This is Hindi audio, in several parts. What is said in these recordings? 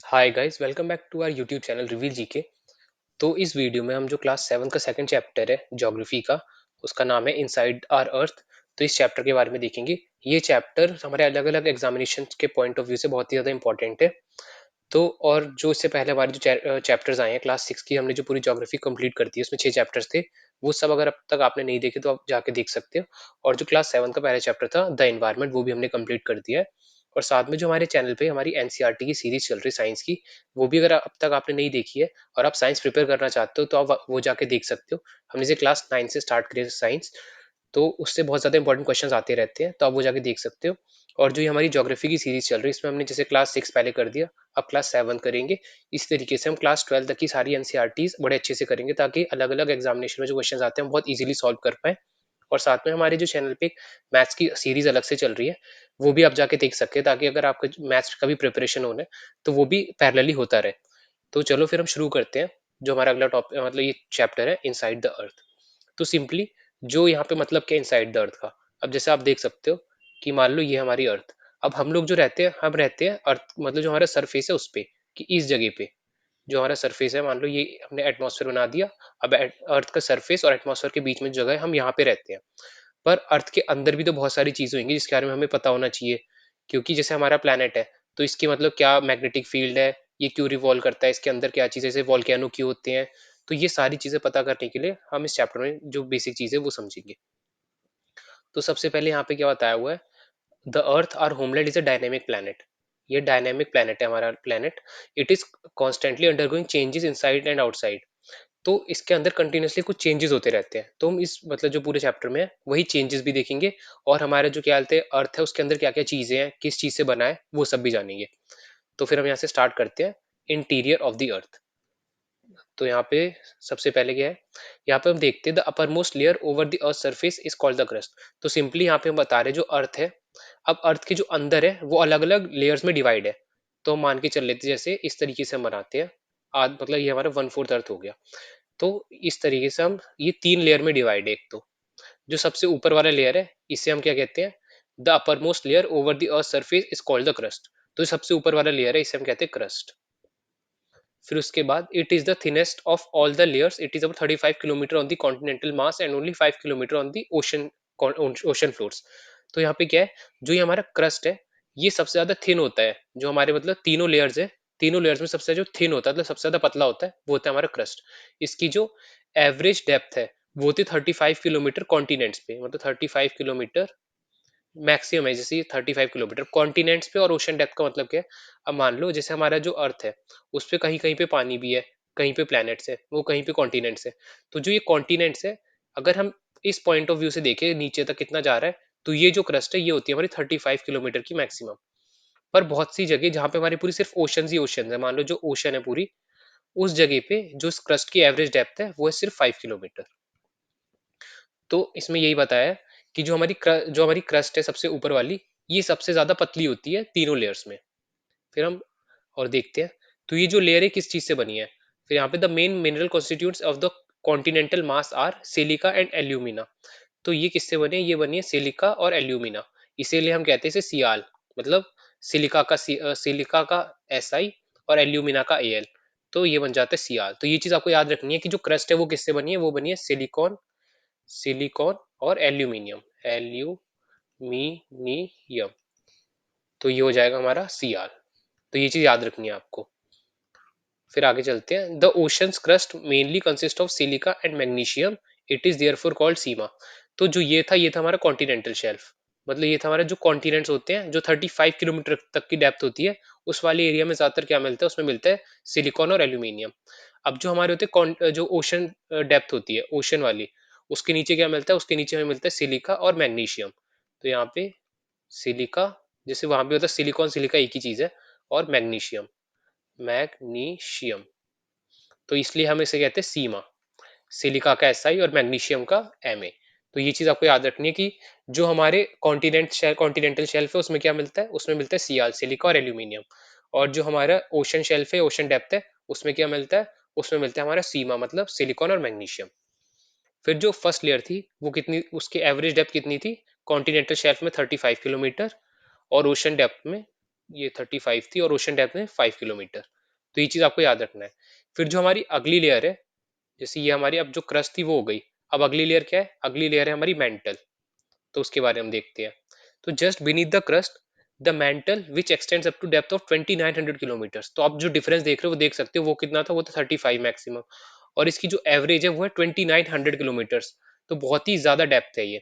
Hi guys, welcome back to our YouTube channel reveal GK. तो इस वीडियो में हम जो क्लास 7 का सेकंड चैप्टर है ज्योग्राफी का, उसका नाम है इनसाइड आवर अर्थ। तो इस चैप्टर के बारे में देखेंगे। ये चैप्टर हमारे अलग अलग एग्जामिनेशन के पॉइंट ऑफ व्यू से बहुत ही ज़्यादा इंपॉर्टेंट है। तो और जो इससे पहले हमारे जो चैप्टर्स आए हैं क्लास 6 की, हमने जो पूरी ज्योग्राफी कंप्लीट कर दी है, उसमें 6 चैप्टर्स थे। वो सब अगर अब तक आपने नहीं देखे तो आप जाके देख सकते हो। और जो क्लास 7 का पहला चैप्टर था द एनवायरनमेंट, वो भी हमने कंप्लीट कर दिया है। और साथ में जो हमारे चैनल पे हमारी एनसीईआरटी की सीरीज चल रही है साइंस की, वो भी अगर अब तक आपने नहीं देखी है और आप साइंस प्रिपेयर करना चाहते हो तो आप वो जाके देख सकते हो। हमने इसे क्लास 9 से स्टार्ट किया साइंस, तो उससे बहुत ज़्यादा इंपॉर्टेंट क्वेश्चंस आते रहते हैं, तो आप वो जाके देख सकते हो। और जो ये हमारी ज्योग्राफी की सीरीज चल रही है, इसमें हमने जैसे क्लास 6 पहले कर दिया, अब क्लास 7 करेंगे। इस तरीके से हम क्लास 12 तक की सारी एनसीईआरटीज़ बड़े अच्छे से करेंगे, ताकि अलग-अलग एग्जामिनेशन में जो क्वेश्चंस आते हैं हम बहुत ईज़िली सॉल्व कर पाएँ। और साथ में हमारे जो चैनल पे मैथ्स की सीरीज अलग से चल रही है, वो भी आप जाके देख सकते हैं, ताकि अगर आपका मैथ्स का भी प्रिपरेशन होना है, तो वो भी पैरेलली होता रहे। तो चलो फिर हम शुरू करते हैं। जो हमारा अगला टॉपिक मतलब ये चैप्टर है इनसाइड द अर्थ। तो सिंपली जो यहाँ पे मतलब क्या इनसाइड द अर्थ का, अब जैसे आप देख सकते हो कि मान लो ये हमारी अर्थ। अब हम लोग जो रहते हैं, हम रहते हैं अर्थ मतलब जो हमारा सरफेस है उस पे, कि इस जगह पे जो हमारा सरफेस है, मान लो ये हमने एटमॉस्फेयर बना दिया। अब अर्थ का सरफेस और एटमॉस्फेयर के बीच में जो जगह है, हम यहाँ पे रहते हैं। पर अर्थ के अंदर भी तो बहुत सारी चीजें होंगी जिसके बारे में हमें पता होना चाहिए। क्योंकि जैसे हमारा प्लेनेट है, तो इसकी मतलब क्या मैग्नेटिक फील्ड है, ये क्यों रिवॉल्व करता है, इसके अंदर क्या चीजें, जैसे वॉल्केनो क्यों होते हैं। तो ये सारी चीजें पता करने के लिए हम इस चैप्टर में जो बेसिक चीजें वो समझेंगे। तो सबसे पहले यहाँ पे क्या बताया हुआ है, the earth our homeland is a dynamic planet. ये डायनेमिक प्लेनेट है हमारा planet. It is constantly undergoing changes inside and outside. तो इसके अंदर कंटिन्यूअसली कुछ चेंजेस होते रहते हैं, तो हम इस मतलब जो पूरे चैप्टर में है वही चेंजेस भी देखेंगे। और हमारे जो क्या कहते हैं अर्थ है, उसके अंदर क्या क्या चीजें हैं, किस चीज से बना है, वो सब भी जानेंगे। तो फिर हम यहाँ से स्टार्ट करते हैं। इंटीरियर ऑफ द अर्थ। तो यहाँ पे सबसे पहले क्या है, यहाँ पे हम देखते हैं the upper most layer over the earth surface is called the crust. तो सिंपली यहाँ पे हम बता रहे हैं जो अर्थ है, अब अर्थ के जो अंदर है वो अलग अलग लेयर्स में डिवाइड है। तो हम मान के चल लेते हैं, जैसे इस तरीके से हम बनाते हैं। आज मतलब ये हमारा 1/4 अर्थ हो गया। तो इस तरीके से हम ये 3 लेयर में डिवाइड है। एक तो जो सबसे ऊपर वाला लेयर है, इसे हम क्या कहते हैं, the upper most layer over the earth surface is called the crust. तो सबसे ऊपर वाला लेयर है, इसे हम कहते हैं क्रस्ट। फिर उसके बाद it is the thinnest of all the layers, it is about 35 kilometre on the continental mass and only 5 kilometre on the ocean ocean floors. तो यहाँ पे क्या है, जो ये हमारा क्रस्ट है, ये सबसे ज्यादा थिन होता है। जो हमारे मतलब तीनों लेयर्स है, तीनों लेयर्स में सबसे जो थिन होता है, मतलब सबसे ज्यादा पतला होता है, वो होता है हमारा क्रस्ट। इसकी जो एवरेज डेप्थ है, वो होती है 35 किलोमीटर कॉन्टिनेंट्स पे, मतलब 35 किलोमीटर मैक्सिमम है। जैसे 35 किलोमीटर कॉन्टिनेंट्स पे, और ओशन डेप्थ का मतलब क्या है। अब मान लो जैसे हमारा जो अर्थ है, उस पे कहीं कहीं पे पानी भी है, कहीं पे प्लैनेट्स है, वो कहीं पे कॉन्टिनेंट्स है। तो जो ये कॉन्टिनेंट्स है, अगर हम इस पॉइंट ऑफ व्यू से देखें नीचे तक कितना जा रहा है, तो ये जो क्रस्ट है ये होती है हमारी 35 किलोमीटर की मैक्सिमम। पर बहुत सी जगह जहाँ पे हमारी पूरी सिर्फ ओशन ही ओशन है, मान लो जो ओशन है पूरी, उस जगह पे जो इस क्रस्ट की एवरेज डेप्थ है वो है सिर्फ 5 किलोमीटर। तो इसमें यही बताया है कि जो हमारी क्रस्ट है सबसे ऊपर वाली, ये सबसे ज्यादा पतली होती है तीनों लेयर्स में। फिर हम और देखते हैं, तो ये जो लेयर है किस चीज से बनी है। फिर यहाँ पे the main mineral constituents of the continental mass are silica and alumina. तो ये किससे बने, ये बनी है सिलिका और एल्यूमिना। इसीलिए हम कहते हैं इसे सियाल। मतलब सिलिका का एसआई और एल्यूमिना का एल, तो ये बन जाता है सियाल। तो ये चीज आपको याद रखनी है कि जो क्रस्ट है वो किससे बनी है, वो बनी है सिलिकॉन, सिलिकॉन और एल्यूमिनियम, एल्यूमिनियम। तो ये हो जाएगा हमारा सीआर। तो ये चीज याद रखनी है आपको। फिर आगे चलते हैं। The oceans crust mainly consist of silica and magnesium, it is therefore called sima. तो जो ये था हमारा कॉन्टिनेंटल शेल्फ। मतलब ये था हमारा जो कॉन्टिनेंट्स होते हैं, जो 35 किलोमीटर तक की डेप्थ होती है, उस वाले एरिया में ज्यादातर क्या मिलता है, उसमें मिलता है सिलिकॉन और एल्यूमिनियम। अब जो हमारे होते हैं जो ओशन डेप्थ होती है ओशन वाली, उसके नीचे क्या मिलता है, उसके नीचे हमें मिलता है सिलिका और मैग्नीशियम। तो यहाँ पे सिलिका, जैसे वहां पे होता है सिलिकॉन सिलिका एक ही चीज है, और मैग्नीशियम, मैग्नीशियम। तो इसलिए हम इसे कहते हैं सीमा। सिलिका का एसआई और मैग्नीशियम का एमए। तो ये चीज आपको याद रखनी है कि जो हमारे कॉन्टिनेंटल शेल्फ है, उसमें क्या मिलता है, उसमें मिलता है सियाल, सिलिका और एल्यूमिनियम। और जो हमारा ओशन शेल्फ है, ओशन डेप्थ है, उसमें क्या मिलता है, उसमें मिलता है हमारा सीमा, मतलब सिलिकॉन और मैग्नीशियम। फिर जो फर्स्ट लेयर थी वो कितनी, उसकी एवरेज डेप्थ कितनी थी, कॉन्टिनेंटल शेल्फ में 35 किलोमीटर और ओशन डेप्थ में ये 35 थी और ओशन डेप्थ में 5 किलोमीटर। तो ये चीज आपको याद रखना है। फिर जो हमारी अगली लेयर है, जैसे ये हमारी अब जो क्रस्ट थी वो हो गई, अब अगली लेयर क्या है, अगली लेयर है हमारी मेंटल। तो उसके बारे में हम देखते हैं। तो just beneath the crust the mantle which extends up to depth of 2900 kilometre. तो आप जो डिफरेंस देख रहे हो वो देख सकते हो, वो कितना था, वो था 35 मैक्सिमम, और इसकी जो एवरेज है वो है 2900 किलोमीटर्स। तो बहुत ही ज्यादा डेप्थ है ये।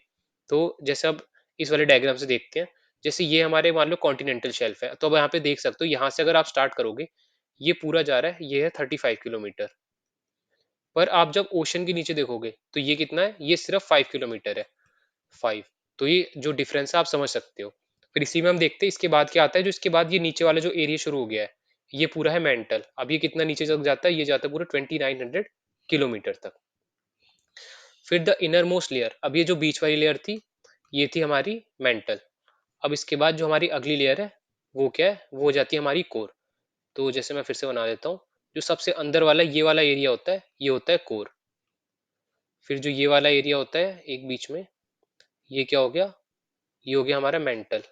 तो जैसे अब इस वाले डायग्राम से देखते हैं, जैसे ये हमारे मान लो कॉन्टिनेंटल शेल्फ है, तो अब यहाँ पे देख सकते हो, यहाँ से अगर आप स्टार्ट करोगे, ये पूरा जा रहा है, ये है 35 किलोमीटर। पर आप जब ओशन के नीचे देखोगे तो ये कितना है, ये सिर्फ 5 किलोमीटर है। 5। तो ये जो डिफरेंस है आप समझ सकते हो। फिर इसी में हम देखते हैं इसके बाद क्या आता है, जो इसके बाद ये नीचे वाला जो एरिया शुरू हो गया है, ये पूरा है मेंटल। अब ये कितना नीचे तक जाता है, ये जाता है पूरा 2900 किलोमीटर तक। फिर द इनर मोस्ट लेयर, अब ये जो बीच वाली लेयर थी, ये थी हमारी मेंटल। अब इसके बाद जो हमारी अगली लेयर है, वो क्या है, वो हो जाती है हमारी कोर। तो जैसे मैं फिर से बना देता हूँ, जो सबसे अंदर वाला ये वाला एरिया होता है, ये होता है कोर। फिर जो ये वाला एरिया होता है एक बीच में, ये क्या हो गया, ये हो गया हमारा मेंटल।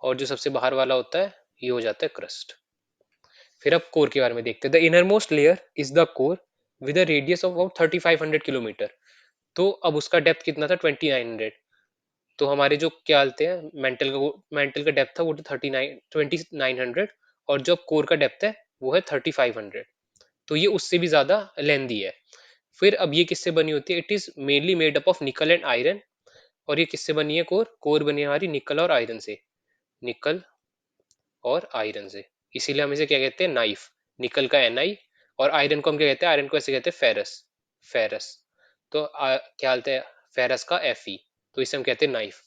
और जो सबसे बाहर वाला होता है, ये हो जाता है क्रस्ट। फिर अब कोर के बारे में देखते हैं। The inner most layer is the core with a radius of about 3500 kilometre. तो अब उसका डेप्थ कितना था, 2900। तो हमारे जो क्या बोलते हैं, मेंटल का डेप्थ था वो 2900, और जो कोर का डेप्थ है वो है 3500। तो ये उससे भी ज्यादा लेंदी है। फिर अब ये किससे बनी होती है, it is mainly made up of निकल एंड आयरन। और ये किससे बनी है, कोर कोर बनी है हमारी निकल और आयरन से। निकल और आयरन से। इसीलिए हम इसे क्या कहते हैं, नाइफ। निकल का एन आई, और आयरन को हम क्या कहते हैं, आयरन को ऐसे कहते हैं फेरस। फेरस। तो क्या बोलते हैं, फेरस का Fe। तो इसे हम कहते हैं नाइफ।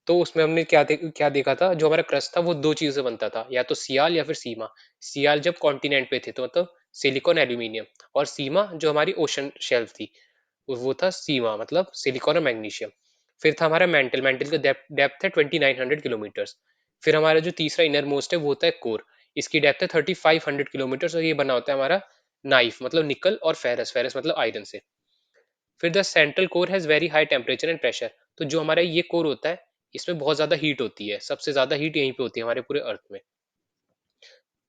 तो उसमें हमने क्या देखा था, जो हमारा क्रस्ट था वो दो चीजों से बनता था, या तो सियाल या फिर सीमा। सियाल जब कॉन्टिनेंट पे थे तो मतलब सिलिकॉन एल्यूमिनियम, और सीमा जो हमारी ओशन शेल्फ थी, वो था सीमा मतलब सिलिकॉन और मैग्नीशियम। फिर था हमारा मेंटल। मेंटल का डेप्थ है 2900 किलोमीटर। फिर हमारा जो तीसरा इनर मोस्ट है वो होता है कोर। इसकी डेप्थ है 3500 किलोमीटर, और ये बना होता है हमारा नाइफ मतलब निकल और फेरस, फेरस मतलब आयरन से। फिर the central core has very high temperature and pressure. तो जो हमारा ये कोर होता है, इसमें बहुत ज्यादा हीट होती है, सबसे ज्यादा हीट यहीं पे होती है हमारे पूरे अर्थ में।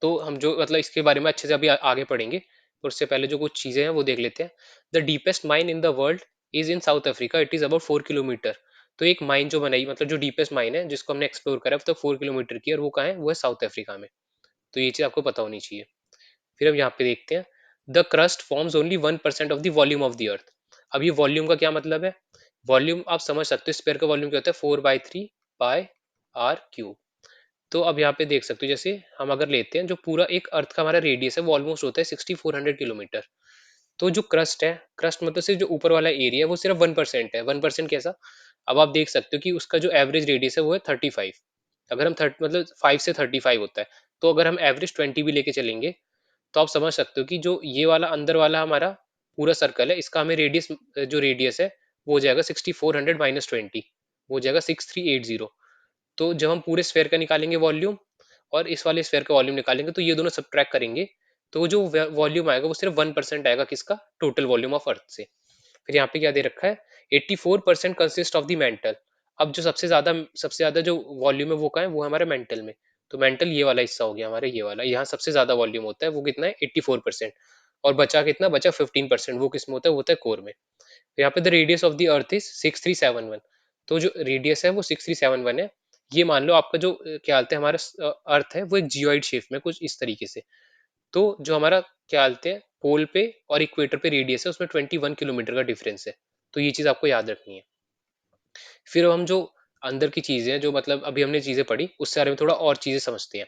तो हम जो मतलब इसके बारे में अच्छे से अभी आगे पढ़ेंगे, तो उससे पहले जो कुछ चीजें हैं वो देख लेते हैं। The deepest mine in the world is in south Africa, it is about 4 kilometre. तो एक माइन जो बनाई, मतलब जो डीपेस्ट माइन है जिसको हमने एक्सप्लोर करा, तो 4 किलोमीटर की, और वो कहाँ है, वो है साउथ अफ्रीका में। तो ये चीज आपको पता होनी चाहिए। फिर हम यहाँ पे देखते हैं, the crust forms only 1% of the volume of the अर्थ। अब ये वॉल्यूम का क्या मतलब है, वॉल्यूम आप समझ सकते हो, स्फीयर का वॉल्यूम क्या होता है, 4/3 पाई r क्यूब। तो अब यहाँ पे देख सकते हो, जैसे हम अगर लेते हैं, जो पूरा एक अर्थ का हमारा रेडियस है वो ऑलमोस्ट होता है 6400 किलोमीटर। तो जो क्रस्ट है, क्रस्ट मतलब सिर्फ जो ऊपर वाला एरिया है वो सिर्फ 1% है। 1% कैसा, अब आप देख सकते हो कि उसका जो एवरेज रेडियस है वो है 35। अगर हम 30 मतलब 5 से 35 होता है, तो अगर हम एवरेज 20 भी लेके चलेंगे, तो आप समझ सकते हो कि जो ये वाला अंदर वाला हमारा पूरा सर्कल है, इसका हमें रेडियस, जो रेडियस है वो हो जाएगा 6400 - 20, वो हो जाएगा 6380। तो जब हम पूरे स्फेयर का निकालेंगे वॉल्यूम, और इस वाले स्फेयर का वॉल्यूम निकालेंगे, तो ये दोनों सब्ट्रैक्ट करेंगे, तो जो वॉल्यूम आएगा वो सिर्फ 1% आएगा, किसका, टोटल वॉल्यूम ऑफ अर्थ से। फिर यहाँ पे क्या दे रखा है, 84% कंसिस्ट ऑफ द मेंटल। अब जो सबसे ज्यादा जो वॉल्यूम है वो कहाँ है, वो है हमारे मेंटल में। तो मेंटल ये वाला हिस्सा हो गया हमारे, ये वाला, यहाँ सबसे ज्यादा वॉल्यूम होता है, वो कितना है, 84%। और बचा कितना, बचा 15%, वो किसमें होता है, वो होता है कोर में। यहाँ पे the radius of the earth is 6371। तो जो रेडियस है वो 6371 है। ये मान लो आपका जो क्या बोलते हैं, हमारा अर्थ है वो एक जियोइड शेप में कुछ इस तरीके से। तो जो हमारा क्या बोलते हैं, पोल पे और इक्वेटर पे रेडियस है, उसमें 21 किलोमीटर का डिफरेंस है। तो ये चीज आपको याद रखनी है। फिर हम जो अंदर की चीजें हैं, जो मतलब अभी हमने चीजें पढ़ी, उससे बारे में थोड़ा और चीजें समझते हैं।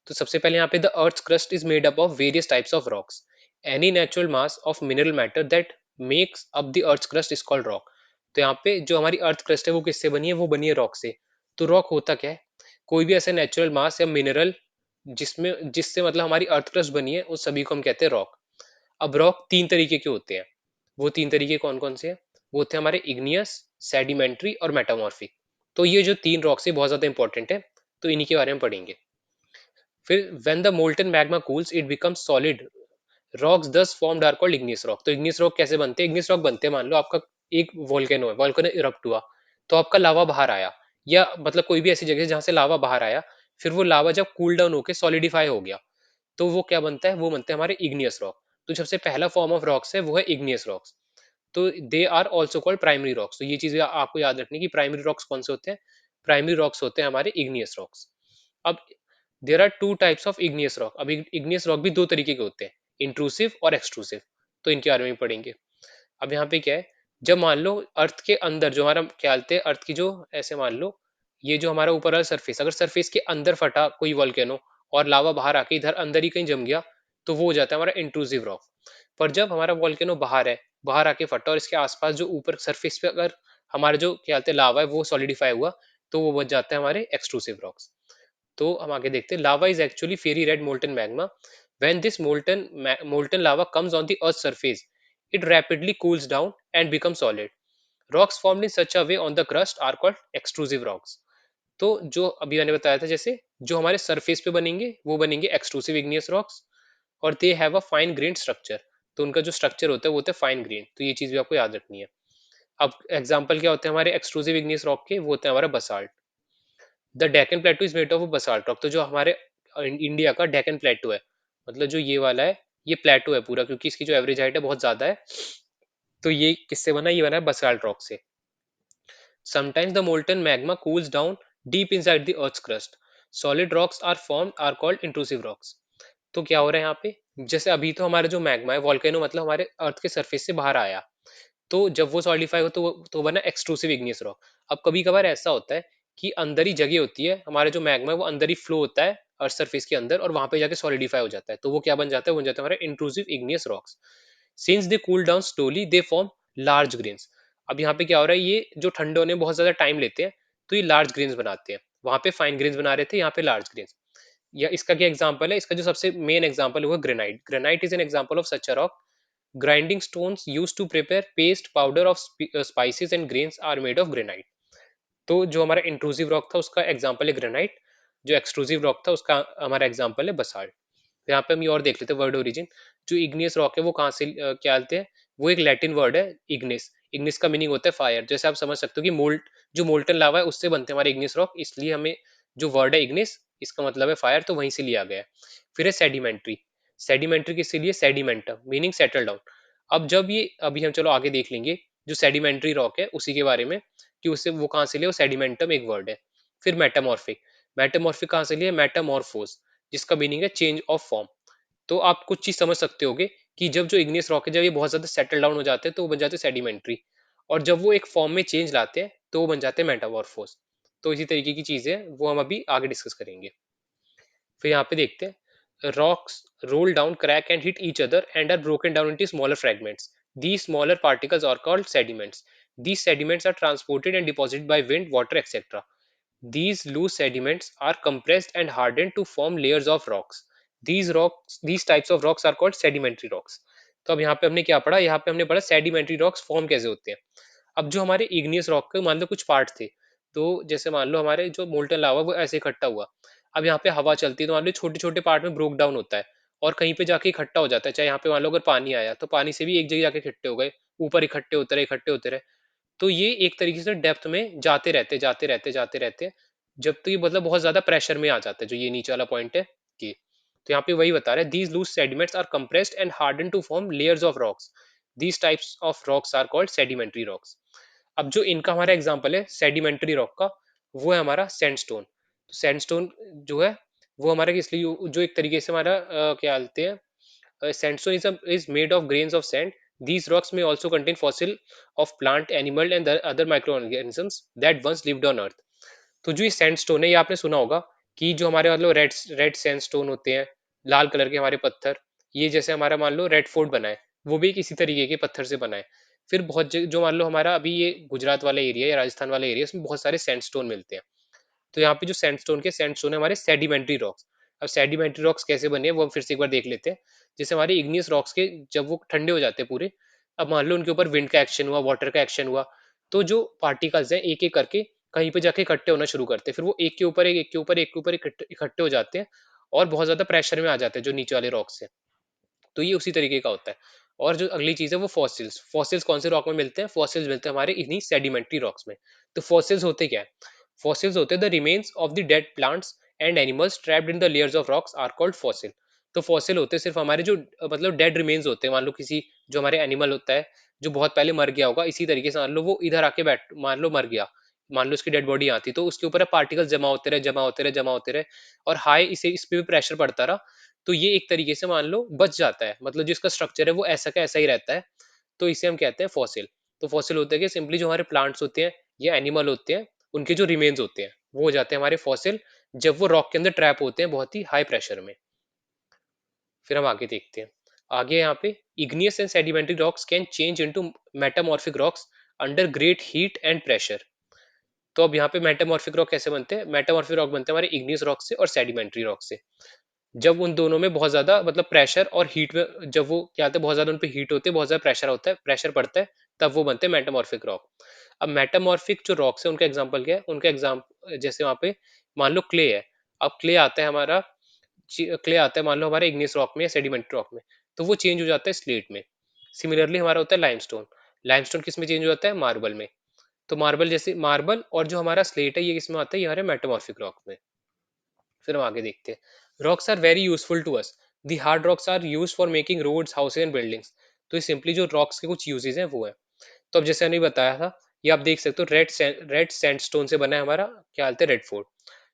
तो सबसे पहले यहाँ पे, the earth crust is made up of various types of rocks. Any natural mass of mineral matter that makes up the earth crust is called rock. तो यहाँ पे जो हमारी अर्थ क्रस्ट है वो किससे बनी है, वो बनी है रॉक से। तो रॉक होता क्या है, कोई भी ऐसा नेचुरल मास या मिनरल जिसमें जिससे मतलब हमारी अर्थ क्रस्ट बनी है, उस सभी को हम कहते हैं रॉक। अब रॉक तीन तरीके के होते हैं। वो तीन तरीके कौन कौन से हैं, वो होते हैं हमारे इग्नियस, सेडिमेंट्री और मेटामॉर्फिक। तो ये जो तीन रॉक्स है बहुत ज्यादा इंपॉर्टेंट है, तो इन्हीं के बारे में पढ़ेंगे। फिर when the molten magma cools it becomes solid rocks thus formed are called igneous rock. तो इग्नियस रॉक कैसे बनते हैं, इग्नियस रॉक बनते हैं, मान लो आपका एक वोल्केनो है, वोल्केनो इरप्ट हुआ, तो आपका लावा बाहर आया, या मतलब कोई भी ऐसी जगह जहां से लावा बाहर आया, फिर वो लावा जब कूल डाउन होके सॉलिडिफाई हो गया, तो वो क्या बनता है, वो बनते हैं हमारे इग्नियस रॉक। तो सबसे पहला फॉर्म ऑफ रॉक्स है वो है इग्नियस रॉक्स। तो they are also called primary rocks. तो ये चीजें आपको याद रखनी कि प्राइमरी रॉक्स कौन से होते हैं। प्राइमरी रॉक्स होते हैं हमारे इग्नियस रॉक्स। अब there are two types of igneous rock. अब इग्नियस रॉक भी दो तरीके के होते हैं, इंट्रूसिव और एक्सट्रूसिव। तो इनके बारे में पढ़ेंगे। अब यहाँ पे क्या है, जब मान लो अर्थ के अंदर जो हमारा क्या बोलते हैं, अर्थ की जो, ऐसे मान लो ये जो हमारा ऊपर वाला सरफेस, अगर सरफेस के अंदर फटा कोई वोल्केनो और लावा बाहर आके इधर अंदर ही कहीं जम गया, तो वो हो जाता है हमारा इंट्रूसिव रॉक। पर जब हमारा वोल्केनो बाहर है, बाहर आके फटा और इसके आसपास जो ऊपर सरफेस पे अगर हमारा जो क्या बोलते हैं लावा है वो सॉलिडिफाई हुआ, तो वो बच जाता है हमारे एक्सट्रूसिव रॉक्स। तो हम आगे देखते हैं, lava is actually fiery red molten magma. When this molten lava comes on the earth surface, it rapidly cools down and becomes solid. Rocks formed in such a way on the crust are called extrusive rocks. तो जो अभी मैंने बताया था, जैसे जो हमारे सरफेस पे बनेंगे वो बनेंगे एक्सट्रूसिव इग्नियस रॉक्स, और they have a fine grain structure. तो उनका जो स्ट्रक्चर होता है वो होता है फाइन ग्रेन। तो ये चीज भी आपको याद रखनी है। अब एग्जांपल क्या होते हैं हमारे एक्सट्रूसिव इग्नियस रॉक के, वो होते हैं हमारा basalt. The Deccan प्लेटू is made of basalt rock. तो जो हमारे इंडिया का डेक्कन प्लेटू है, मतलब जो ये वाला है, ये प्लेटू है पूरा, क्योंकि इसकी जो एवरेज हाइट है बहुत ज्यादा है। तो ये किससे बना, ये बना है बसाल्ट रॉक से। Sometimes the molten magma cools down deep inside the Earth's crust. Solid rocks are formed are called intrusive rocks. तो क्या हो रहा है यहाँ पे, जैसे अभी तो हमारा जो मैग्मा है, वोल्केनो मतलब हमारे अर्थ के सरफेस से बाहर आया, तो जब वो सॉलिडिफाई हो तो बना एक्सट्रूसिव इग्नियस रॉक। अब कभी कभार ऐसा होता है कि अंदर ही जगह होती है, हमारा जो मैग्मा है वो अंदर ही फ्लो होता है अर्थ सरफेस के अंदर, और वहां पे जाके सॉलिडिफाई हो जाता है, तो वो क्या बन जाता है, वो बन जाता है हमारा intrusive igneous rocks. Since they cool down slowly they form large grains. अब यहाँ पे क्या हो रहा है, ये जो ठंडे होने में बहुत ज्यादा टाइम लेते हैं, तो ये लार्ज ग्रेन्स बनाते हैं। वहां पे फाइन ग्रेन्स बना रहे थे, यहाँ पे लार्ज ग्रेन्स। या इसका क्या एग्जांपल है, इसका जो सबसे मेन एग्जांपल है वो granite. Granite is an example of such a rock. Grinding stones used to prepare paste powder of spices and grains are made of granite. तो जो हमारा इंट्रूसिव रॉक था उसका एग्जांपल है ग्रेनाइट, जो एक्सट्रूसिव रॉक था उसका हमारा एग्जांपल है बसाल्ट। यहाँ पे हम ये और देख लेते हैं वर्ड ओरिजिन। जो इग्नियस रॉक है वो कहाँ से क्या बोलते हैं, वो एक लैटिन वर्ड है इग्निस। इग्निस का मीनिंग होता है फायर। जैसे आप समझ सकते हो कि मोल्ट, जो मोल्टन लावा है उससे बनते हैं हमारे इग्नियस रॉक, इसलिए हमें जो वर्ड है इग्निस, इसका मतलब है फायर, तो वहीं से लिया गया है। फिर है सेडिमेंट्री। सेडिमेंट्री किससे लिए, सेडिमेंटम मीनिंग सेटल डाउन। अब जब ये, अभी हम चलो आगे देख लेंगे जो सेडिमेंट्री रॉक है उसी के बारे में, कि उससे वो कहाँ से लिया, वो सेडिमेंटम एक वर्ड है। फिर मेटामॉर्फिक। मेटामॉर्फिक कहाँ से लिया, मेटामॉर्फोस, जिसका मीनिंग है चेंज ऑफ फॉर्म। तो आप कुछ चीज समझ सकते होगे कि जब जो इग्नियस रॉक है, जब ये बहुत ज्यादा सेटल डाउन हो जाते हैं तो वो बन जाते हैं सेडिमेंट्री, और जब वो एक फॉर्म में चेंज लाते हैं तो वो बन जाते हैं मेटामॉर्फोस। तो इसी तरीके की चीजें वो हम अभी आगे डिस्कस करेंगे। फिर यहाँ पे देखते हैं, rocks roll down, crack and hit each other and are broken down into smaller fragments. These smaller particles are called sediments. These sediments are transported and deposited by wind, water, etc. These loose sediments are compressed and hardened to form layers of rocks. These types of rocks are called sedimentary rocks. तो अब यहाँ पे हमने क्या पढ़ा, यहाँ पे हमने पढ़ा सेडिमेंट्री रॉक्स फॉर्म कैसे होते हैं। अब जो हमारे इग्नियस रॉक के मान लो कुछ पार्ट थे, तो जैसे मान लो हमारे जो मोल्टन लावा वो ऐसे इकट्ठा हुआ। अब यहाँ पे हवा चलती है तो मान लो छोटे छोटे पार्ट में ब्रोक डाउन होता है, और कहीं पे जाके इकट्ठा हो जाता है। चाहे यहाँ पे मान लो अगर पानी आया तो पानी से भी एक जगह जाके इकट्ठे हो गए, ऊपर इकट्ठे होते रहे। तो ये एक तरीके से डेप्थ में जाते रहते हैं, जब तो ये मतलब बहुत ज्यादा प्रेशर में आ जाता है, जो ये नीचे वाला पॉइंट है ये। तो यहाँ पे वही बता रहे हैं, these loose sediments are compressed and harden to form layers of rocks. These types of rocks are called sedimentary rocks. अब जो इनका हमारा एग्जांपल है सेडिमेंट्री रॉक का, वो है हमारा सैंडस्टोन। तो सैंडस्टोन जो है वो हमारा किस लिए, जो एक तरीके से हमारा क्या बोलते हैं, sandstone is made of grains of sand. These rocks may also contain fossil of plant, animal, and the other microorganisms that once lived on Earth. तो जो ये सैंडस्टोन है, ये आपने सुना होगा कि जो हमारे मतलब रेड रेड सैंडस्टोन होते हैं, लाल कलर के हमारे पत्थर, ये जैसे हमारा मान लो रेड फोर्ट बना है, वो भी किसी तरीके के पत्थर से बना है। फिर बहुत जो मान लो हमारा अभी ये गुजरात वाला एरिया या राजस्थान वाला एरिया, इसमें बहुत सारे सैंडस्टोन मिलते हैं। तो यहाँ पे जो सैंडस्टोन है हमारे सेडिमेंट्री रॉक्स। अब सेडिमेंट्री रॉक्स कैसे बने हैं वो हम फिर से एक बार देख लेते हैं। जैसे हमारे इग्नियस रॉक्स के जब वो ठंडे हो जाते हैं पूरे, अब मान लो उनके ऊपर विंड का एक्शन हुआ, वाटर का एक्शन हुआ, तो जो पार्टिकल्स हैं एक एक करके कहीं पे जाके इकट्ठे होना शुरू करते हैं। फिर वो एक के ऊपर एक के ऊपर इकट्ठे हो जाते हैं, और बहुत ज्यादा प्रेशर में आ जाते हैं जो नीचे वाले रॉक्स हैं। तो ये उसी तरीके का होता है। और जो अगली चीज है वो फॉसिल्स। फॉसिल्स कौन से रॉक में मिलते हैं, फॉसिल्स मिलते हैं हमारे इन्हीं सेडिमेंट्री रॉक्स में। तो फॉसिल्स होते क्या है, फॉसिल्स होते हैं the remains of the dead plants and animals trapped in the layers of rocks are called fossil. तो फॉसिल होते हैं सिर्फ हमारे जो मतलब डेड रिमेन्स होते हैं, मान लो किसी जो हमारे एनिमल होता है जो बहुत पहले मर गया होगा, इसी तरीके से मान लो वो इधर आके बैठ, मान लो मर गया, मान लो उसकी डेड बॉडी आती तो उसके ऊपर पार्टिकल्स जमा होते रहे, जमा होते रहे, जमा होते रहे, और हाई इसे इस पे भी प्रेशर पड़ता रहा, तो ये एक तरीके से मान लो बच जाता है, मतलब जिसका स्ट्रक्चर है वो ऐसा का ऐसा ही रहता है। तो इसे हम कहते हैं फॉसिल। तो फॉसिल होते हैं कि सिंपली जो हमारे प्लांट्स होते हैं या एनिमल होते हैं, उनके जो रिमेन्स होते हैं वो हो जाते हैं हमारे फॉसिल, जब वो रॉक के अंदर ट्रैप होते हैं बहुत ही हाई प्रेशर में। फिर हम आगे देखते हैं। आगे यहाँ पे igneous and sedimentary rocks can change into metamorphic rocks under great heat and pressure. तो अब यहाँ पे मेटामॉर्फिक रॉक कैसे बनते हैं? मेटामॉर्फिक रॉक बनते हैं हमारे इग्नियस रॉक से और सेडिमेंट्री रॉक से। जब उन दोनों में बहुत ज्यादा मतलब प्रेशर और हीट में, जब वो क्या होता है बहुत ज्यादा उन पे हीट होती है, बहुत ज्यादा प्रेशर होता है, प्रेशर पड़ता है, तब वो बनते हैं मेटामॉर्फिक रॉक। अब मेटामॉर्फिक जो रॉक्स है उनका एग्जांपल क्या है? उनका एग्जाम जैसे वहां पे मान लो क्ले है। अब क्ले आता है हमारा, क्ले आता है मान लो हमारे इग्नियस रॉक में या सेडिमेंट्री रॉक में, तो वो चेंज हो जाता है स्लेट में। सिमिलरली हमारा होता है लाइमस्टोन। लाइमस्टोन किस में चेंज हो जाता है? मार्बल में। तो मार्बल जैसे मार्बल और जो हमारा स्लेट है ये किसमें आता है? ये हमारे मेटामॉर्फिक रॉक में। फिर हम आगे देखते हैं। Rocks are very useful to us. The hard rocks are use for making roads, houses and buildings. तो ये सिंपली जो रॉक्स के कुछ यूजेस हैं वो है। तो अब जैसे मैंने बताया था, ये आप देख सकते हो, रेड सैंडस्टोन से बना है हमारा क्या बोलते हैं, red fort.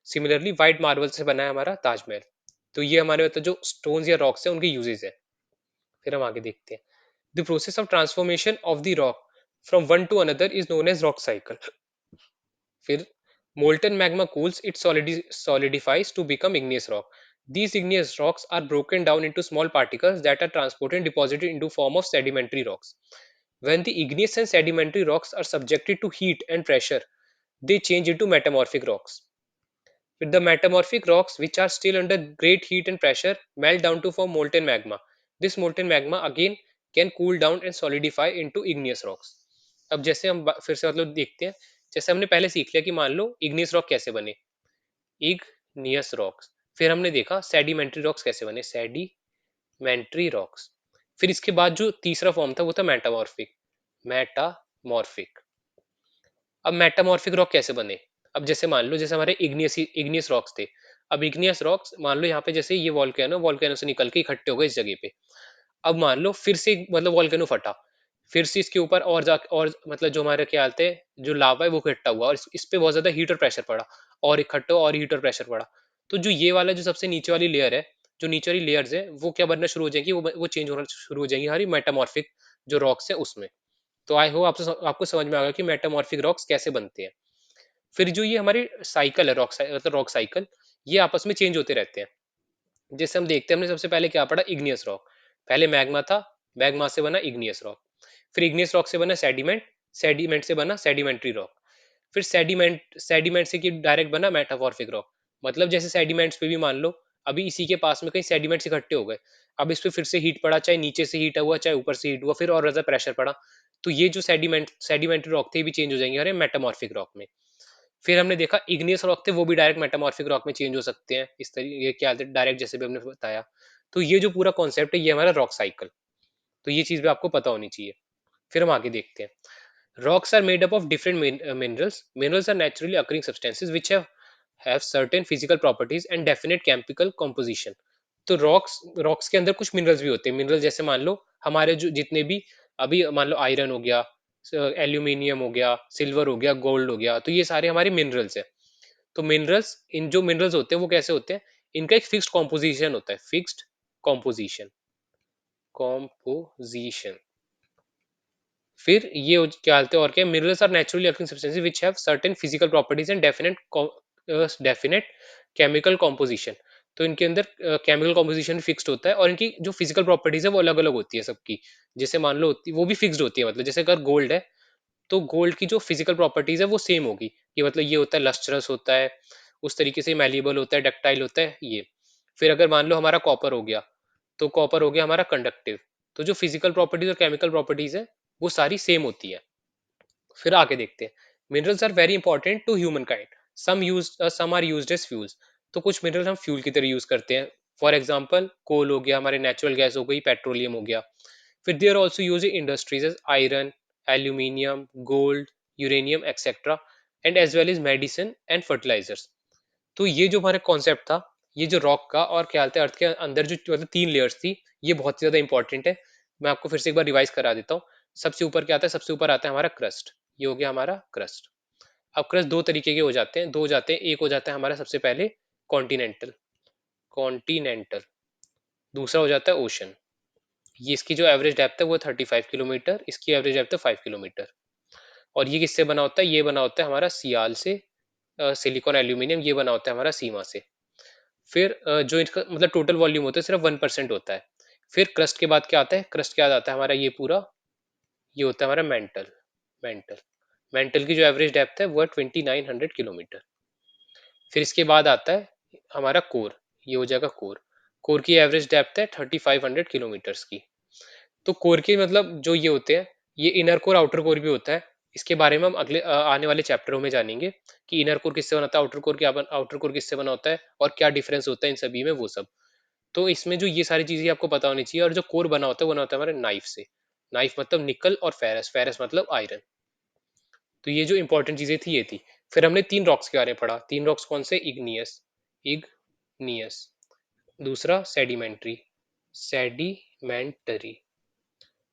Similarly white marble से बना है हमारा ताजमहल। तो ये हमारे मतलब जो स्टोन्स या रॉक्स है उनके यूजेस है। फिर हम आगे देखते हैं। The process of transformation of the rock from one to another is known as rock cycle. फिर molten magma cools, it solidifies to become igneous rock. These igneous rocks are broken down into small particles that are transported and deposited into form of sedimentary rocks. When the igneous and sedimentary rocks are subjected to heat and pressure, they change into metamorphic rocks. With the metamorphic rocks, which are still under great heat and pressure, melt down to form molten magma. This molten magma again can cool down and solidify into igneous rocks. अब जैसे हम फिर से मतलब देखते हैं, जैसे हमने पहले सीख लिया कि मान लो igneous rock कैसे बने, igneous rocks। फिर हमने देखा सेडिमेंट्री रॉक्स कैसे बने, सेडिमेंट्री रॉक्स। फिर इसके बाद जो तीसरा फॉर्म था वो था मेटामॉर्फिक, मेटामॉर्फिक। अब मेटामॉर्फिक रॉक कैसे बने? अब जैसे मान लो जैसे हमारे इग्नियस इग्नियस रॉक्स थे। अब इग्नियस रॉक्स मान लो यहाँ पे जैसे ये वॉल्केनो वॉल्केनो से निकल के इकट्ठे हो गए इस जगह पे। अब मान लो फिर से मतलब वॉल्केनो फटा, फिर से इसके ऊपर और मतलब जो हमारे क्या हालत है, जो लावा है वो इकट्ठा हुआ और इस पे बहुत ज्यादा हीट और प्रेशर पड़ा, और इकट्ठा हुआ और हीट और प्रेशर पड़ा। तो जो ये वाला जो सबसे नीचे वाली लेयर है, जो नीचे वाली लेयर्स है वो क्या बनना शुरू हो जाएंगी, वो चेंज होना शुरू हो जाएंगी हमारी मेटामॉर्फिक जो रॉक्स है उसमें। तो आई होप आपको समझ में आ गया कि मेटामॉर्फिक रॉक्स कैसे बनते हैं। फिर जो ये हमारी साइकिल है, मतलब रॉक साइकिल, ये आपस में चेंज होते रहते हैं। जैसे हम देखते हैं, हमने सबसे पहले क्या पढ़ा, इग्नियस रॉक। पहले मैग्मा था, मैग्मा से बना इग्नियस रॉक। फिर इग्नियस रॉक से बना सेडिमेंट, सेडिमेंट से बना सेडिमेंट्री रॉक। फिर सेडिमेंट सेडिमेंट से डायरेक्ट बना मेटामॉर्फिक रॉक। मतलब जैसे सेडिमेंट्स पे भी मान लो अभी इसी के पास में कहीं सेडिमेंट्स इकट्ठे हो गए, अब इस पे फिर से हीट पड़ा, चाहे नीचे से हीट हुआ चाहे ऊपर से हीट हुआ, फिर और ज्यादा प्रेशर पड़ा, तो ये जो सेडिमेंट्री रॉक थे ये भी चेंज हो जाएंगे अरे मेटामॉर्फिक रॉक में। फिर हमने देखा इग्नियस रॉक थे वो भी डायरेक्ट मेटामॉर्फिक रॉक में चेंज हो सकते हैं, इस तरीके ये क्या डायरेक्ट, जैसे भी हमने बताया। तो ये जो पूरा कॉन्सेप्ट है ये हमारा रॉक साइकिल। तो ये चीज भी आपको पता होनी चाहिए। फिर हम आगे देखते हैं। Rocks are made up of different minerals. Minerals are naturally occurring substances which have certain physical properties and definite chemical composition. तो रॉक्स के अंदर कुछ मिनरल्स भी होते हैं। मिनरल जैसे मान लो हमारे जो जितने भी अभी मान लो आयरन हो गया, एल्यूमिनियम हो गया, सिल्वर हो गया, गोल्ड हो गया, तो ये सारे हमारे मिनरल्स हैं। तो मिनरल्स, इन जो मिनरल्स होते हैं वो कैसे होते हैं? इनका एक फिक्स्ड कॉम्पोजिशन होता है, फिक्स्ड कॉम्पोजिशन, कॉम्पोजिशन। फिर ये क्या बोलते हैं और क्या, minerals are naturally occurring substances which have certain physical properties and definite chemical composition. तो इनके अंदर केमिकल कॉम्पोजिशन फिक्स्ड होता है और इनकी जो फिजिकल प्रॉपर्टीज है वो अलग अलग होती है सबकी। जैसे मान लो वो भी फिक्स्ड होती है, मतलब जैसे अगर गोल्ड है तो गोल्ड की जो फिजिकल प्रॉपर्टीज है वो सेम होगी, कि मतलब ये होता है लस्ट्रस होता है, उस तरीके से मैलिएबल होता है, डक्टाइल होता है ये। फिर अगर मान लो हमारा कॉपर हो गया, तो कॉपर हो गया हमारा कंडक्टिव। तो जो फिजिकल प्रॉपर्टीज और केमिकल प्रॉपर्टीज है वो सारी सेम होती है। फिर आगे देखते हैं। Minerals are very important to human kind. Some are used as fuels. तो कुछ मिनरल हम फ्यूल की तरह यूज करते हैं। फॉर एग्जांपल कोल हो गया, हमारे नेचुरल गैस हो गई, पेट्रोलियम हो गया। फिर they are also use in industries as iron, aluminium, gold, uranium etcetera, and as well as medicine and fertilisers. तो ये जो हमारा कॉन्सेप्ट था, ये जो रॉक का और क्या बोलते हैं अर्थ के अंदर जो मतलब 3 लेयर्स थी, ये बहुत ज़्यादा इंपॉर्टेंट है। मैं आपको फिर से एक बार रिवाइज़ करा देता हूँ। सबसे ऊपर क्या आता है? सबसे ऊपर आता है हमारा क्रस्ट। ये हो गया हमारा क्रस्ट। अब क्रस्ट 2 तरीके के हो जाते हैं, 2 हो जाते हैं। एक हो जाता है हमारा सबसे पहले कॉन्टिनेंटल, कॉन्टिनेंटल। दूसरा हो जाता है ओशन। ये इसकी जो एवरेज डेप्थ है वो 35 किलोमीटर, इसकी एवरेज डेप्थ है 5 किलोमीटर। और ये किससे बना होता है? ये बना होता है हमारा सियाल से, सिलिकॉन एल्यूमीनियम, ये बना होता है हमारा सीमा से। फिर जो इसका मतलब टोटल वॉल्यूम होता है सिर्फ 1% होता है। फिर क्रस्ट के बाद क्या आता है? क्रस्ट के बाद आता है हमारा ये पूरा, ये होता है हमारा मेंटल। मेंटल मेंटल की जो एवरेज डेप्थ है वो है 2900 किलोमीटर। फिर इसके बाद आता है हमारा कोर। ये हो जाएगा कोर। कोर की एवरेज डेप्थ है 3500 किलोमीटर्स की। तो कोर के मतलब जो ये होते हैं, ये इनर कोर आउटर कोर भी होता है। इसके बारे में हम अगले आने वाले चैप्टरों में जानेंगे कि इनर कोर किससे बनता है, आउटर कोर क्या आउटर कोर किससे बना होता है और क्या डिफरेंस होता है इन सभी में, वो सब। तो इसमें जो ये सारी चीजें आपको पता होनी चाहिए। और जो कोर बना होता है वो बना होता है हमारे नाइफ से। नाइफ मतलब निकल, और फेरस, फेरस मतलब आयरन। तो ये जो इंपॉर्टेंट चीजें थी ये थी। फिर हमने 3 रॉक्स के बारे में पढ़ा। 3 रॉक्स कौन से? Igneous, igneous. दूसरा सेडिमेंट्री, सेडिमेंटरी।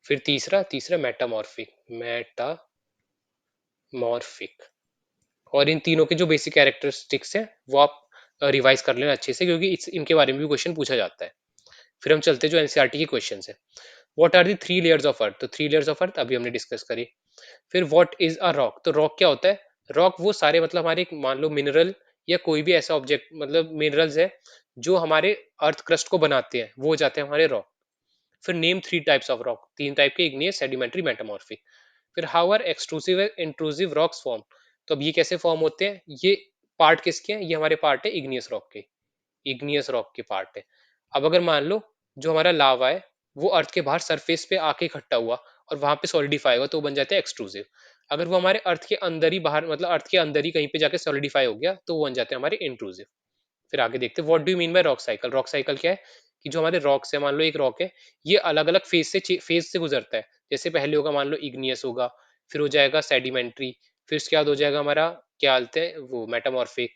फिर तीसरा, तीसरा मेटामॉर्फिक, मेटामॉर्फिक। और इन तीनों के जो बेसिक कैरेक्टरिस्टिक्स हैं वो आप रिवाइज कर लेना अच्छे से, क्योंकि इनके बारे में भी क्वेश्चन पूछा जाता है। फिर हम चलते हैं जो एनसीईआरटी के क्वेश्चन है। What are the 3 layers of earth? तो 3 लेयर्स ऑफ अर्थ अभी हमने डिस्कस करी। फिर व्हाट इज अ रॉक? तो रॉक क्या होता है? रॉक वो सारे मतलब हमारे मान लो मिनरल या कोई भी ऐसा ऑब्जेक्ट, मतलब मिनरल्स है जो हमारे अर्थ क्रस्ट को बनाते हैं, वो हो जाते हैं हमारे रॉक। फिर name 3 types of rock, 3 type के, इग्नियस, सेडिमेंट्री, मेटामॉर्फिक। फिर how are extrusive intrusive rocks form? तो अब ये कैसे फॉर्म होते हैं? ये पार्ट किसके हैं? ये हमारे पार्ट है इग्नियस रॉक के, इग्नियस रॉक के पार्ट है। अब अगर मान लो जो हमारा लावा है वो अर्थ के बाहर सरफेस पे आके इकट्ठा हुआ और वहां पे सॉलिडिफाई हुआ, तो वो बन जाता है एक्सट्रूसिव। अगर वो हमारे अर्थ के अंदर ही बाहर, मतलब अर्थ के अंदर ही कहीं पे जाके सॉलिडिफाई हो गया, तो वो बन जाते हैं हमारे इंट्रूसिव। फिर आगे देखते हैं what do you mean by rock cycle? Rock cycle क्या है? कि जो हमारे रॉक्स है, मान लो एक रॉक है, ये अलग अलग फेज से गुजरता है। जैसे पहले होगा मान लो इग्नियस होगा, फिर हो जाएगा सेडिमेंट्री, फिर उसके बाद हो जाएगा हमारा क्या बोलते हैं वो मेटामॉर्फिक।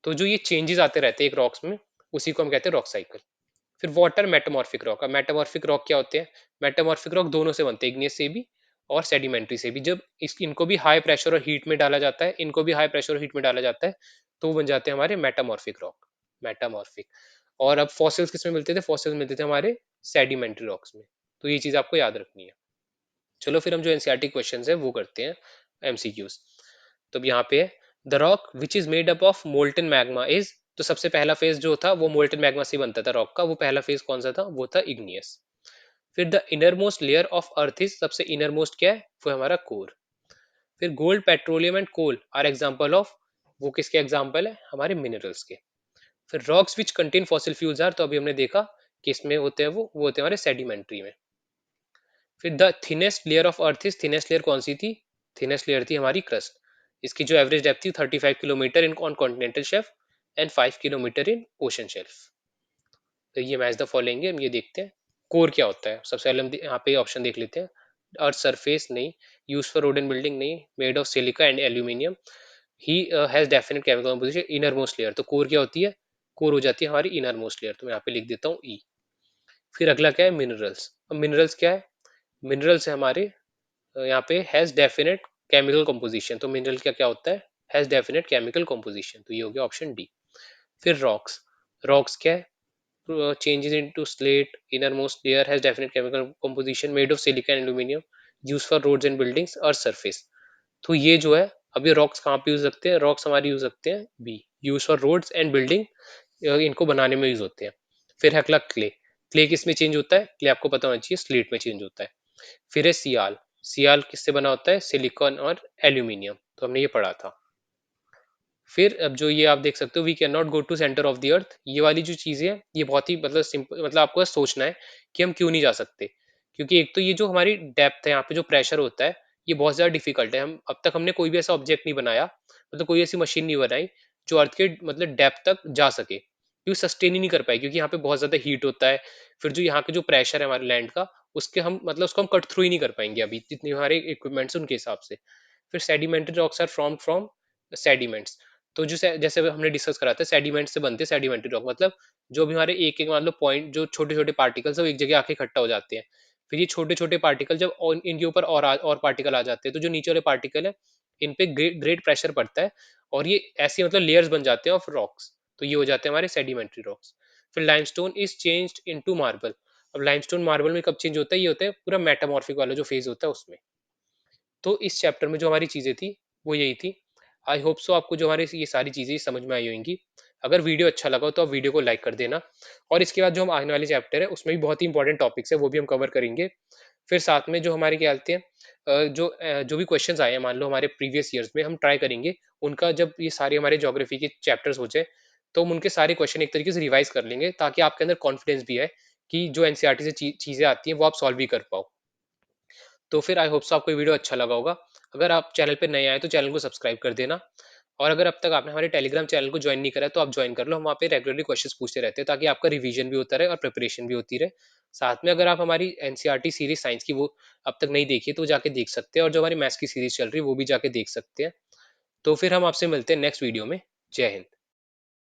तो जो ये चेंजेस आते रहते हैं एक रॉक्स में, उसी को हम कहते हैं रॉक साइकिल। फिर वाटर मेटामॉर्फिक रॉक। अब मेटामॉर्फिक रॉक क्या होते हैं? मेटामॉर्फिक रॉक दोनों से बनते हैं, इग्नियस से भी और सेडिमेंट्री से भी। जब इनको भी हाई प्रेशर और हीट में डाला जाता है, इनको भी हाई प्रेशर और हीट में डाला जाता है, तो वो बन जाते हैं हमारे मेटामॉर्फिक रॉक, मेटामॉर्फिक। और अब फॉसिल्स किसमें मिलते थे? फॉसिल्स मिलते थे हमारे सेडिमेंट्री रॉक्स में। तो ये चीज आपको याद रखनी है। चलो फिर हम जो एनसीईआरटी क्वेश्चंस है वो करते हैं, एमसीक्यूज। तो अब यहाँ पे है the rock which is made up of molten magma is. तो सबसे पहला फेज जो था वो मोल्टन मैग्मा से बनता था रॉक का। वो पहला फेज कौन सा था? वो था इग्नियस। फिर the inner most layer of earth is, सबसे इनर मोस्ट क्या है? वो है हमारा कोर। फिर gold, petroleum and coal are example of, वो किसके एग्जांपल है? हमारे मिनरल्स के। फिर rocks which contain fossil fuels are, तो अभी हमने देखा कि इसमें होते हैं वो होते हैं हमारे सेडिमेंट्री में। फिर the thinnest layer of earth is, thinnest layer कौन सी थी? थिनेस्ट लेयर थी हमारी क्रस्ट। इसकी जो एवरेज डेप्थ थी 35 kilometre in on continental shelf and 5 kilometre in ocean shelf. तो ये मैच द फॉलोइंग है, हम ये देखते हैं। कोर क्या होता है? सबसे पहले हम यहाँ पे ऑप्शन देख लेते हैं। अर्थ सरफेस नहीं, use for road and building नहीं, made of silica and aluminium, he has definite chemical composition, inner most layer. तो कोर क्या होती है? कोर हो जाती है हमारी इनर मोस्ट लेयर। तो मैं यहाँ पे लिख देता हूँ ई। फिर अगला क्या है? मिनरल्स। अब मिनरल्स क्या है? मिनरल्स है हमारे यहाँ पे हैज डेफिनेट केमिकल कंपोजिशन। तो मिनरल क्या क्या होता है? Has definite chemical composition. तो ये हो गया ऑप्शन डी। फिर रॉक्स। रॉक्स क्या है? changes into slate, innermost layer has definite chemical composition, made of silica and aluminum, used for roads and buildings or surface। तो ये जो है, अब ये रॉक्स कहाँ पे यूज सकते हैं? रॉक्स हमारे यूज सकते हैं B, use for roads and building, इनको बनाने में यूज होते हैं। फिर है अगला क्ले। क्ले किस में चेंज होता है? क्ले आपको पता होना चाहिए स्लेट में चेंज होता है। फिर है सियाल। सियाल किससे बना होता है? सिलिकॉन और एल्यूमिनियम। तो हमने ये पढ़ा था। फिर अब जो ये आप देख सकते हो, we can not go to centre of the earth, ये वाली जो चीजें हैं ये बहुत ही मतलब सिंपल, मतलब आपको बस सोचना है कि हम क्यों नहीं जा सकते। क्योंकि एक तो ये जो हमारी डेप्थ है, यहाँ पे जो प्रेशर होता है, ये बहुत ज्यादा डिफिकल्ट है। हम अब तक हमने कोई भी ऐसा ऑब्जेक्ट नहीं बनाया, मतलब कोई ऐसी मशीन नहीं बनाई जो अर्थ के मतलब डेप्थ तक जा सके, क्योंकि सस्टेन ही नहीं कर पाए, क्योंकि यहाँ पे बहुत ज्यादा हीट होता है। फिर जो यहाँ के जो प्रेशर है हमारे लैंड का, उसके हम मतलब उसको हम कट थ्रू ही नहीं कर पाएंगे अभी, जितने हमारे इक्विपमेंट्स उनके हिसाब से। फिर sedimentary rocks are from from sediments. तो जो जैसे हमने डिस्कस करा था, सेडिमेंट से बनते हैं सेडिमेंट्री रॉक, मतलब जो भी हमारे एक एक मान लो पॉइंट, जो छोटे छोटे पार्टिकल्स है वो एक जगह आके इकट्ठा हो जाते हैं। फिर ये छोटे छोटे पार्टिकल जब इनके ऊपर और पार्टिकल आ जाते हैं, तो जो नीचे वाले पार्टिकल है इन पे ग्रेट ग्रेट प्रेशर पड़ता है, और ये ऐसे मतलब लेयर्स बन जाते हैं ऑफ रॉक्स। तो ये हो जाते हैं हमारे सेडिमेंट्री रॉक्स। फिर limestone is changed into marble. अब लाइमस्टोन मार्बल में कब चेंज होता है? ये होता है पूरा मेटामॉर्फिक वाला जो फेज होता है उसमें। तो इस चैप्टर में जो हमारी चीजें थी वो यही थी। आई होप सो आपको जो हमारी ये सारी चीजें समझ में आई होंगी। अगर वीडियो अच्छा लगा हो तो आप वीडियो को लाइक कर देना। और इसके बाद जो हम आने वाले चैप्टर है उसमें भी बहुत ही इंपॉर्टेंट टॉपिक्स है, वो भी हम कवर करेंगे। फिर साथ में जो हमारे क्या कहते हैं, जो भी क्वेश्चंस आए हैं मान लो हमारे प्रीवियस ईयर्स में, हम ट्राई करेंगे उनका, जब ये सारे हमारे ज्योग्राफी के चैप्टर्स हो जाए तो हम उनके सारे क्वेश्चन एक तरीके से रिवाइज कर लेंगे, ताकि आपके अंदर कॉन्फिडेंस भी है कि जो एनसीईआरटी से चीजें आती हैं वो आप सॉल्व भी कर पाओ। तो फिर आई होप सो आपको ये वीडियो अच्छा लगा होगा। अगर आप चैनल पे नए आए तो चैनल को सब्सक्राइब कर देना। और अगर अब तक आपने हमारे टेलीग्राम चैनल को ज्वाइन नहीं करा है तो आप ज्वाइन कर लो, हम वहाँ पे रेगुलरली क्वेश्चंस पूछते रहते हैं, ताकि आपका रिवीजन भी होता रहे और प्रिपरेशन भी होती रहे। साथ में अगर आप हमारी एनसीईआरटी सीरीज साइंस की वो अब तक नहीं देखी है तो जाके देख सकते हैं, और जो हमारी मैथ्स की सीरीज चल रही है वो भी जाके देख सकते हैं। तो फिर हम आपसे मिलते हैं नेक्स्ट वीडियो में। जय हिंद।